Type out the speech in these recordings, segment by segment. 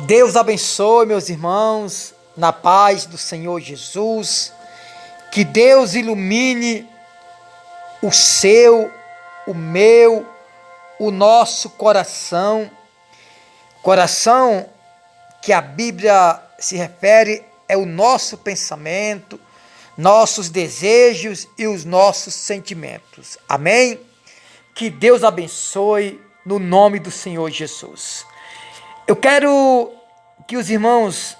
Deus abençoe, meus irmãos, na paz do Senhor Jesus. Que Deus ilumine o seu, o meu, o nosso coração. Coração que a Bíblia se refere é o nosso pensamento, nossos desejos e os nossos sentimentos. Amém? Que Deus abençoe no nome do Senhor Jesus. Eu quero que os irmãos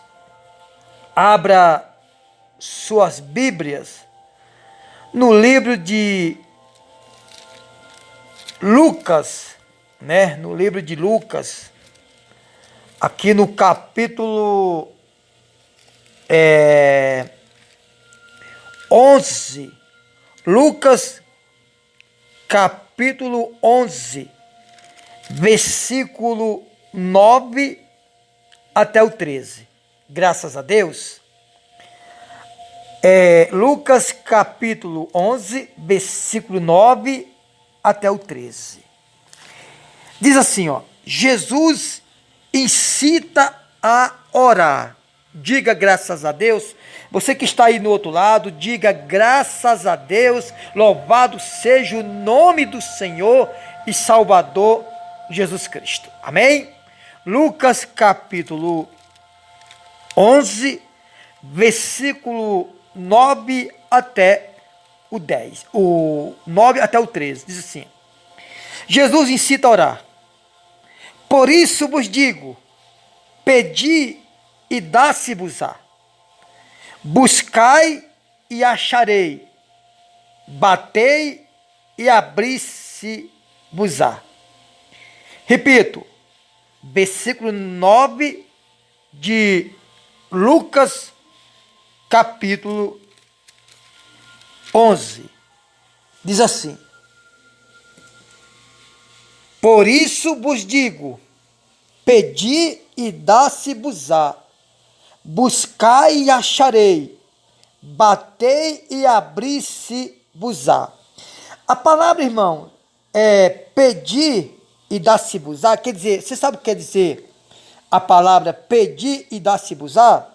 abram suas Bíblias no livro de Lucas, né? No livro de Lucas, aqui no capítulo 11. Lucas, capítulo 11, versículo 9 até o 13. Graças a Deus. Lucas capítulo 11, versículo 9 até o 13. Diz assim, ó: Jesus incita a orar. Diga graças a Deus. Você que está aí no outro lado, diga graças a Deus. Louvado seja o nome do Senhor e Salvador Jesus Cristo. Amém? Lucas capítulo 11, versículo 9 até o 10. O 9 até o 13. Diz assim: Jesus incita a orar. Por isso vos digo, pedi e dá-se-vos-á. Buscai e acharei. Batei e abri-se-vos-á. Repito, versículo 9 de Lucas, capítulo 11. Diz assim: por isso vos digo, pedi e dá-se-vos-á. Buscai e acharei. Batei e abri-se-vos-á. A palavra, irmão, pedir e dá-se-vos-á, quer dizer, você sabe o que quer dizer a palavra pedir e dá-se-vos-á?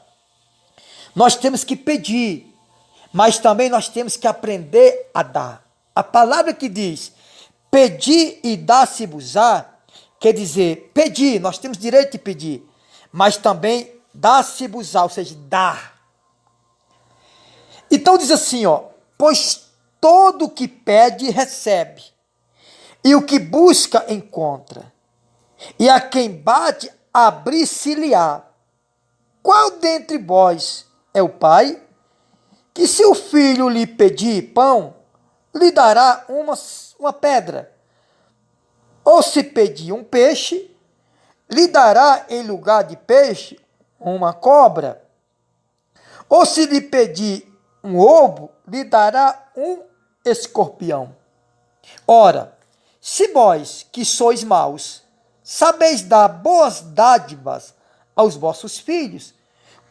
Nós temos que pedir, mas também nós temos que aprender a dar. A palavra que diz pedir e dá-se-vos-á, quer dizer, pedir, nós temos direito de pedir, mas também dá-se-vos-á, ou seja, dar. Então diz assim, ó: pois todo o que pede, recebe. E o que busca, encontra. E a quem bate, abrir-se-lhe-á. Qual dentre vós é o pai, que se o filho lhe pedir pão, lhe dará uma pedra? Ou se pedir um peixe, lhe dará em lugar de peixe uma cobra? Ou se lhe pedir um ovo, lhe dará um escorpião? Ora, se vós, que sois maus, sabeis dar boas dádivas aos vossos filhos,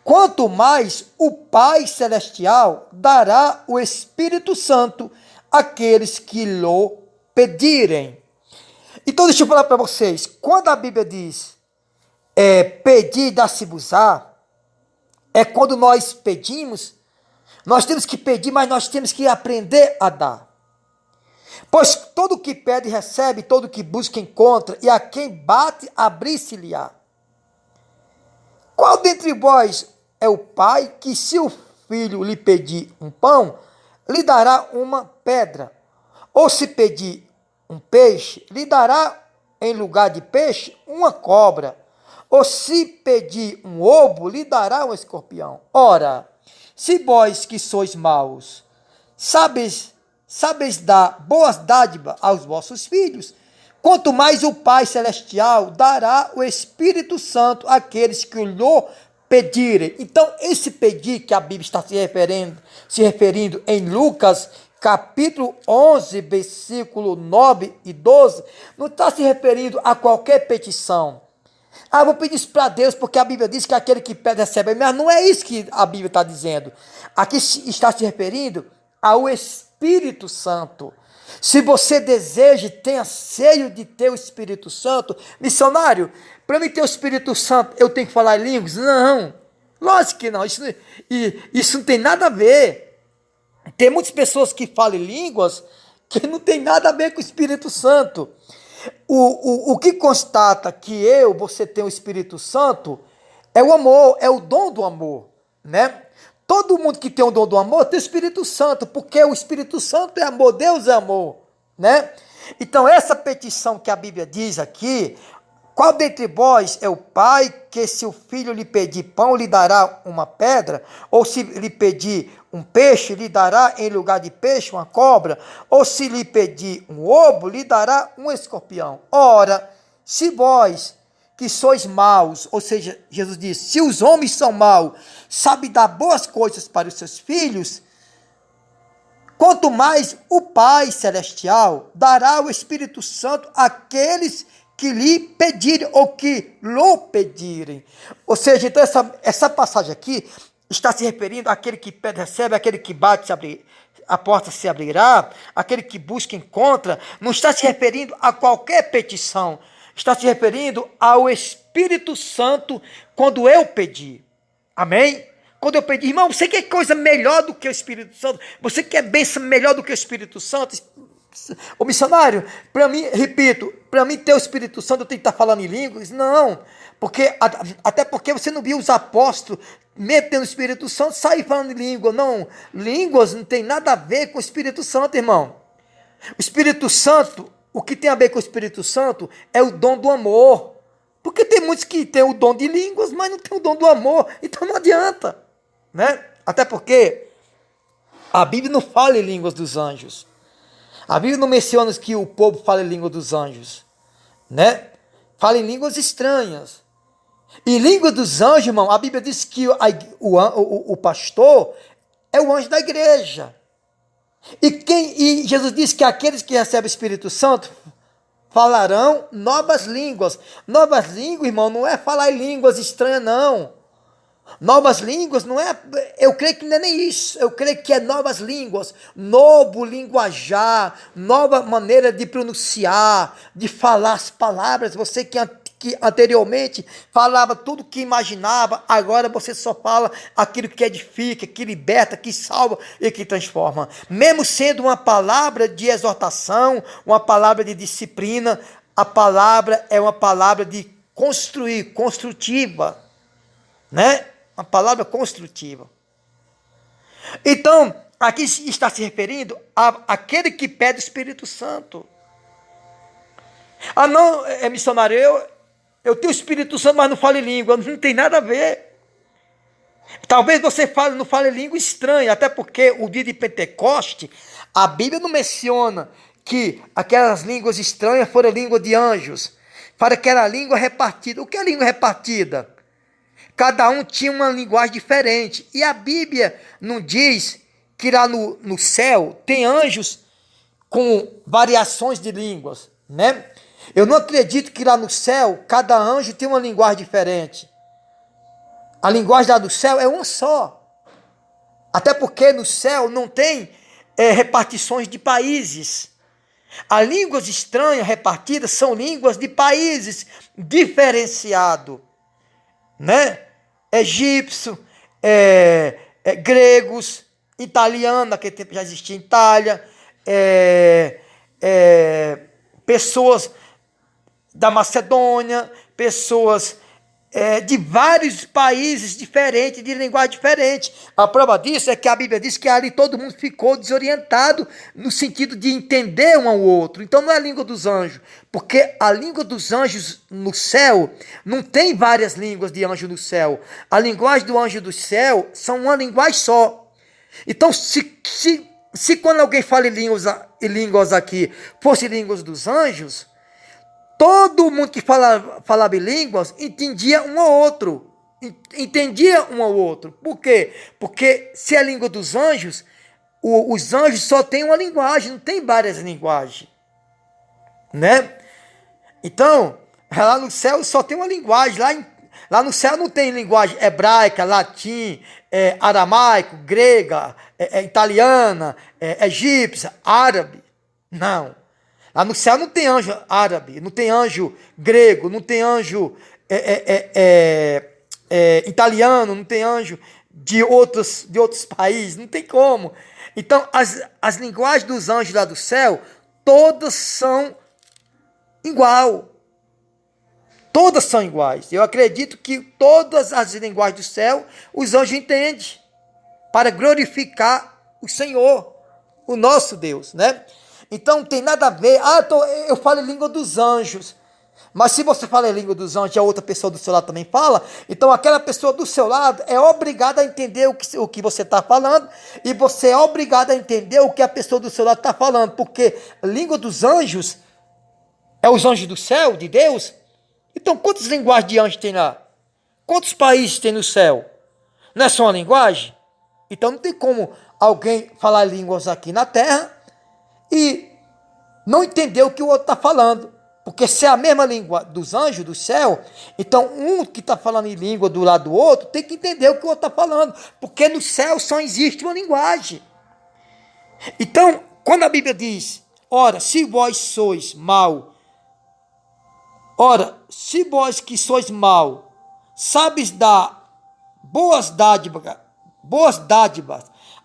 quanto mais o Pai Celestial dará o Espírito Santo àqueles que lhe pedirem. Então deixa eu falar para vocês, quando a Bíblia diz pedir e dá-se-vos-á, é quando nós pedimos, nós temos que pedir, mas nós temos que aprender a dar. Pois todo o que pede, recebe, todo o que busca, encontra, e a quem bate, abrir-se-lhe-á. Qual dentre vós é o pai, que se o filho lhe pedir um pão, lhe dará uma pedra? Ou se pedir um peixe, lhe dará em lugar de peixe uma cobra? Ou se pedir um ovo, lhe dará um escorpião? Ora, se vós que sois maus, sabeis dar boas dádivas aos vossos filhos, Quanto mais o Pai Celestial dará o Espírito Santo àqueles que lhe pedirem. Então, esse pedir que a Bíblia está se referindo em Lucas, capítulo 11, versículo 9 e 12, não está se referindo a qualquer petição. Ah, vou pedir isso para Deus, porque a Bíblia diz que aquele que pede recebe. Mas não é isso que a Bíblia está dizendo. Aqui está se referindo ao Espírito Santo. Se você deseja, tenha anseio de ter o Espírito Santo, missionário, para mim ter o Espírito Santo, eu tenho que falar em línguas? Não, lógico que não, isso não tem nada a ver. Tem muitas pessoas que falam em línguas que não tem nada a ver com o Espírito Santo. O que constata que você tem o Espírito Santo, é o amor, é o dom do amor, né? Todo mundo que tem o dom do amor tem o Espírito Santo, porque o Espírito Santo é amor, Deus é amor, né? Então essa petição que a Bíblia diz aqui, qual dentre vós é o pai que se o filho lhe pedir pão, lhe dará uma pedra? Ou se lhe pedir um peixe, lhe dará em lugar de peixe uma cobra? Ou se lhe pedir um ovo, lhe dará um escorpião? Ora, se vós que sois maus, ou seja, Jesus disse, se os homens são maus, sabem dar boas coisas para os seus filhos, quanto mais o Pai Celestial dará o Espírito Santo àqueles que lhe pedirem ou que lhe pedirem. Ou seja, então essa passagem aqui está se referindo àquele que pede, recebe, àquele que bate, a porta se abrirá, aquele que busca, encontra. Não está se referindo a qualquer petição, está se referindo ao Espírito Santo quando eu pedi. Amém? Quando eu pedi, irmão, você quer coisa melhor do que o Espírito Santo? Você quer bênção melhor do que o Espírito Santo? Ô missionário, para mim, repito, para mim ter o Espírito Santo eu tenho que estar falando em línguas? Não, até porque você não viu os apóstolos, mesmo tendo o Espírito Santo, sair falando em língua. Não, línguas não tem nada a ver com o Espírito Santo, irmão. O Espírito Santo, o que tem a ver com o Espírito Santo é o dom do amor. Porque tem muitos que têm o dom de línguas, mas não tem o dom do amor, então não adianta, né? Até porque a Bíblia não fala em línguas dos anjos. A Bíblia não menciona que o povo fala em língua dos anjos, né? Fala em línguas estranhas. E língua dos anjos, irmão, a Bíblia diz que o pastor é o anjo da igreja. E Jesus disse que aqueles que recebem o Espírito Santo falarão novas línguas. Novas línguas, irmão, não é falar em línguas estranhas, não. Novas línguas não é, eu creio que não é nem isso, eu creio que é novas línguas, novo linguajar, nova maneira de pronunciar, de falar as palavras. Você que anteriormente falava tudo que imaginava, agora você só fala aquilo que edifica, que liberta, que salva e que transforma. Mesmo sendo uma palavra de exortação, uma palavra de disciplina, a palavra é uma palavra de construir, construtiva, né? Uma palavra construtiva. Então, aqui está se referindo àquele que pede o Espírito Santo. Ah, não, missionário, eu tenho o Espírito Santo, mas não falo em língua. Não tem nada a ver. Talvez você não fale língua estranha, até porque o dia de Pentecoste, a Bíblia não menciona que aquelas línguas estranhas foram língua de anjos. Para que era língua repartida. O que é língua repartida? Cada um tinha uma linguagem diferente. E a Bíblia não diz que lá no céu tem anjos com variações de línguas, né? Eu não acredito que lá no céu cada anjo tem uma linguagem diferente. A linguagem lá do céu é uma só. Até porque no céu não tem repartições de países. As línguas estranhas repartidas são línguas de países diferenciados, né? Egípcio, gregos, italiano, naquele tempo já existia em Itália, pessoas da Macedônia, pessoas de vários países diferentes, de linguagem diferente. A prova disso é que a Bíblia diz que ali todo mundo ficou desorientado no sentido de entender um ao outro. Então não é a língua dos anjos, porque a língua dos anjos no céu não tem várias línguas de anjo no céu. A linguagem do anjo do céu são uma linguagem só. Então se quando alguém fala em línguas aqui fosse línguas dos anjos, todo mundo que falava em línguas entendia um ao outro. Entendia um ao outro. Por quê? Porque se é a língua dos anjos, os anjos só têm uma linguagem, não tem várias linguagens. Né? Então, lá no céu só tem uma linguagem. Lá no céu não tem linguagem hebraica, latim, aramaico, grega, italiana, egípcia, árabe. Não. Lá no céu não tem anjo árabe, não tem anjo grego, não tem anjo italiano, não tem anjo de outros países, não tem como. Então, as linguagens dos anjos lá do céu, todas são igual. Todas são iguais. Eu acredito que todas as linguagens do céu, os anjos entendem, para glorificar o Senhor, o nosso Deus, né? Então, não tem nada a ver, eu falo em língua dos anjos, mas se você fala em língua dos anjos e a outra pessoa do seu lado também fala, então aquela pessoa do seu lado é obrigada a entender o que você está falando, e você é obrigado a entender o que a pessoa do seu lado está falando, porque a língua dos anjos é os anjos do céu, de Deus. Então, quantas linguagens de anjos tem lá? Quantos países tem no céu? Não é só uma linguagem? Então, não tem como alguém falar línguas aqui na terra e não entender o que o outro está falando. Porque se é a mesma língua dos anjos do céu, então um que está falando em língua do lado do outro tem que entender o que o outro está falando. Porque no céu só existe uma linguagem. Então, quando a Bíblia diz, ora, se vós sois que sois mau, sabes dar boas dádivas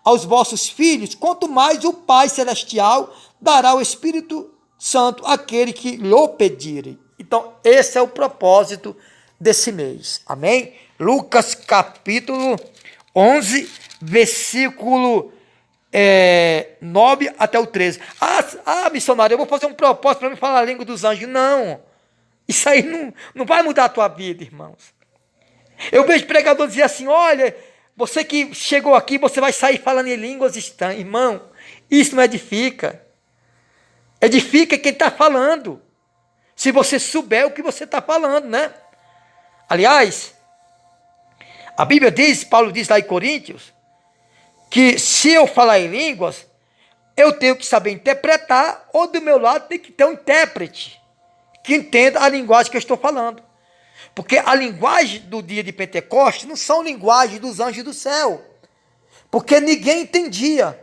aos vossos filhos, quanto mais o Pai Celestial dará o Espírito Santo àquele que lhe pedirem. Então, esse é o propósito desse mês. Amém? Lucas capítulo 11, versículo 9 até o 13. Missionário, eu vou fazer um propósito para me falar a língua dos anjos. Não. Isso aí não vai mudar a tua vida, irmãos. Eu vejo pregador dizer assim, olha, você que chegou aqui, você vai sair falando em línguas estranhas. Irmão, isso não edifica. Edifica quem está falando. Se você souber o que você está falando, né? Aliás, a Bíblia diz, Paulo diz lá em Coríntios, que se eu falar em línguas, eu tenho que saber interpretar, ou do meu lado tem que ter um intérprete que entenda a linguagem que eu estou falando. Porque a linguagem do dia de Pentecostes não são linguagem dos anjos do céu. Porque ninguém entendia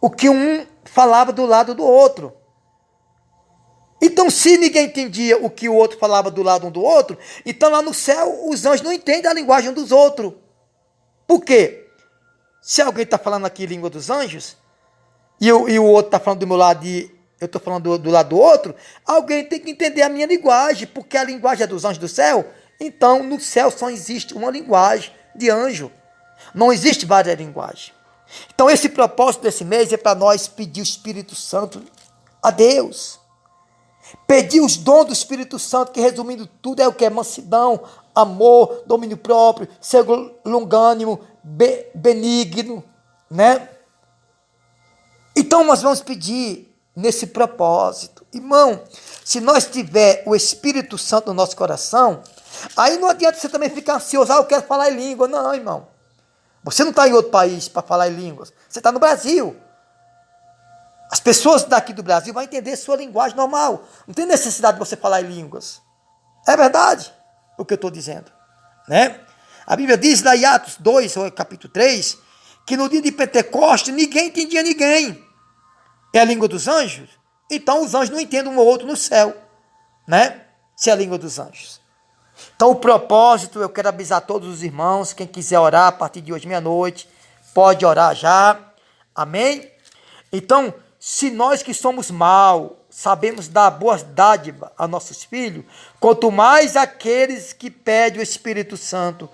o que um falava do lado do outro. Então, se ninguém entendia o que o outro falava do lado um do outro, então lá no céu os anjos não entendem a linguagem dos outros. Por quê? Se alguém está falando aqui língua dos anjos, e o outro está falando do meu lado e eu estou falando do lado do outro, alguém tem que entender a minha linguagem, porque a linguagem é dos anjos do céu. Então, no céu só existe uma linguagem de anjo. Não existe várias linguagens. Então, esse propósito desse mês é para nós pedir o Espírito Santo a Deus. Pedir os dons do Espírito Santo, que resumindo tudo é o que? Mansidão, amor, domínio próprio, ser longânimo, benigno, né? Então, nós vamos pedir nesse propósito. Irmão, se nós tiver o Espírito Santo no nosso coração, aí não adianta você também ficar ansioso, eu quero falar em língua. Não, irmão. Você não está em outro país para falar em línguas. Você está no Brasil. As pessoas daqui do Brasil vão entender sua linguagem normal. Não tem necessidade de você falar em línguas. É verdade o que eu estou dizendo, né? A Bíblia diz lá em Atos 2, capítulo 3, que no dia de Pentecostes ninguém entendia ninguém. É a língua dos anjos? Então os anjos não entendem um ou outro no céu, né? Se é a língua dos anjos. Então o propósito, eu quero avisar todos os irmãos, quem quiser orar a partir de hoje, meia-noite, pode orar já. Amém? Então, se nós que somos mal, sabemos dar boas dádivas a nossos filhos, quanto mais aqueles que pedem o Espírito Santo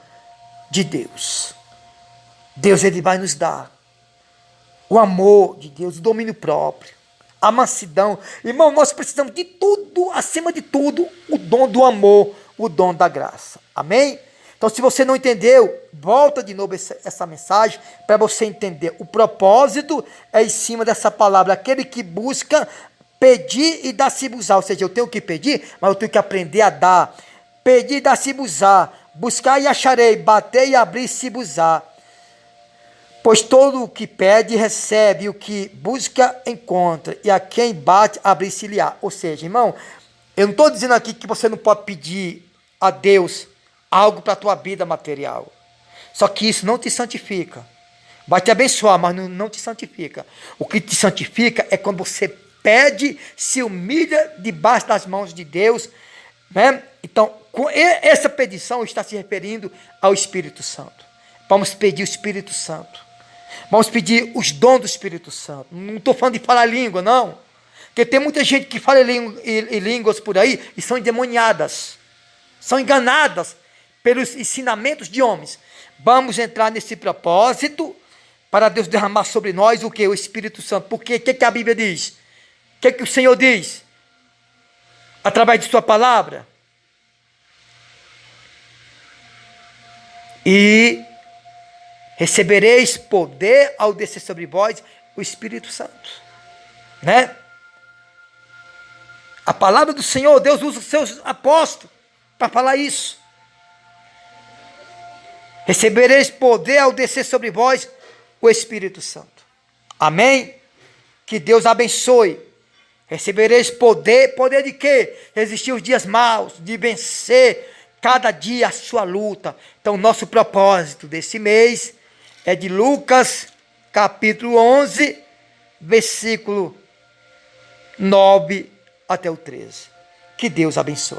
de Deus. Deus, ele vai nos dar o amor de Deus, o domínio próprio, a mansidão. Irmão, nós precisamos de tudo, acima de tudo, o dom do amor, o dom da graça. Amém? Então, se você não entendeu, volta de novo essa mensagem para você entender. O propósito é em cima dessa palavra. Aquele que busca Pedir e dar-se-vos-á. Ou seja, eu tenho que pedir, mas eu tenho que aprender a dar. Pedir e dar-se-vos-á. Buscar e acharei. Bater e abrir-se-vos-á. Pois todo o que pede, recebe. E o que busca, encontra. E a quem bate, abrir-se-lhe-á. Ou seja, irmão, eu não estou dizendo aqui que você não pode pedir a Deus algo para a tua vida material. Só que isso não te santifica. Vai te abençoar, mas não te santifica. O que te santifica é quando você pede, se humilha debaixo das mãos de Deus, né? Então, essa petição está se referindo ao Espírito Santo. Vamos pedir o Espírito Santo. Vamos pedir os dons do Espírito Santo. Não estou falando de falar língua, não. Porque tem muita gente que fala em línguas por aí e são endemoniadas. São enganadas pelos ensinamentos de homens. Vamos entrar nesse propósito para Deus derramar sobre nós o que? O Espírito Santo. Porque o que a Bíblia diz? O que o Senhor diz? Através de sua palavra. E recebereis poder ao descer sobre vós o Espírito Santo. Né? A palavra do Senhor, Deus usa os seus apóstolos para falar isso. Recebereis poder ao descer sobre vós o Espírito Santo. Amém? Que Deus abençoe. Recebereis poder. Poder de quê? Resistir os dias maus, de vencer cada dia a sua luta. Então, nosso propósito desse mês é de Lucas, capítulo 11, versículo 9 até o 13. Que Deus abençoe.